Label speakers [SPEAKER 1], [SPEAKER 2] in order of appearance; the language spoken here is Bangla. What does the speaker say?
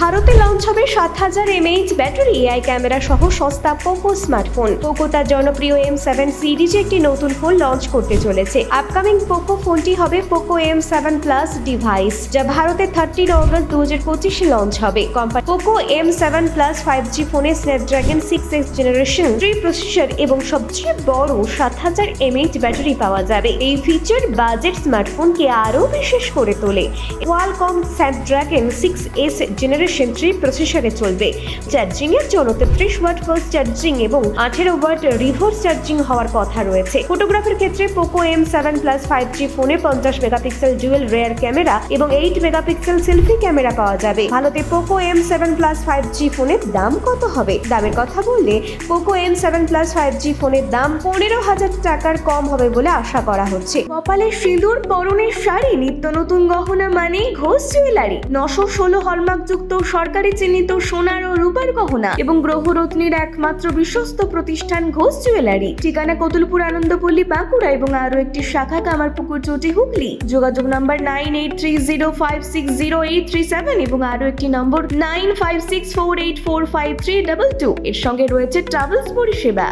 [SPEAKER 1] ভারতে লঞ্চ হবে 7000 mAh ব্যাটারি এআই ক্যামেরা সহ সস্তা পোকো স্মার্টফোন। পোকো তার জনপ্রিয় M7 সিরিজে একটি নতুন ফোন লঞ্চ করতে চলেছে। আপকামিং পোকো ফোনটি হবে পোকো M7 প্লাস ডিভাইস, যা ভারতে 13 অগস্ট 2025 লঞ্চ হবে। Company Poco M7 plus 5G ফোনে স্ন্যাপড্রাগন 6X জেনারেশন 3 প্রসেসর এবং সবচেয়ে বড় 7000 mAh ব্যাটারি পাওয়া যাবে। এই ফিচার বাজেট স্মার্টফোনকে আরও বিশেষ করে তোলে। কোয়ালকম স্ন্যাপড্রাগন 6S জেনারেশন 3 প্রসেসরে চলবে। চার্জিং এর জন্য 33 ওয়াট ফাস্ট চার্জিং এবং 18 ওয়াট রিভার্স চার্জিং হওয়ার কথা রয়েছে। ফটোগ্রাফির ক্ষেত্রে পোকো M7 প্লাস 5G ফোনে 50 মেগাপিক্সেল ডুয়েল রেয়ার ক্যামেরা এবং 8 মেগাপিক্সেল সেলফি ক্যামেরা পাওয়া যাবে। ভারতে পোকো M7 প্লাস 5G ফোনের দাম কত হবে? দামের কথা বললে পোকো M7 প্লাস 5G ফোনের দাম 15,000 টাকার কম হবে বলে আশা করা হচ্ছে। কপালে সিঁদুর, পরনের শাড়ি, নিত্য নতুন গহনা মানে ঘোষ জুয়েলারি। 916 হলমার্কযুক্ত সরকারি চিহ্নিত সোনার ও রূপার গহনা এবং গ্রহরত্নের একমাত্র বিশ্বস্ত প্রতিষ্ঠান ঘোষ জুয়েলারি। ঠিকানা কতুলপুর, আনন্দপল্লী, বাঁকুড়া এবং আরও একটি শাখা কামারপুকুর, চটি, হুগলি। যোগাযোগ নাম্বার 9830560837 এবং আরও একটি নম্বর 9564845322। এর সঙ্গে রয়েছে ট্রাভেলস পরিষেবা।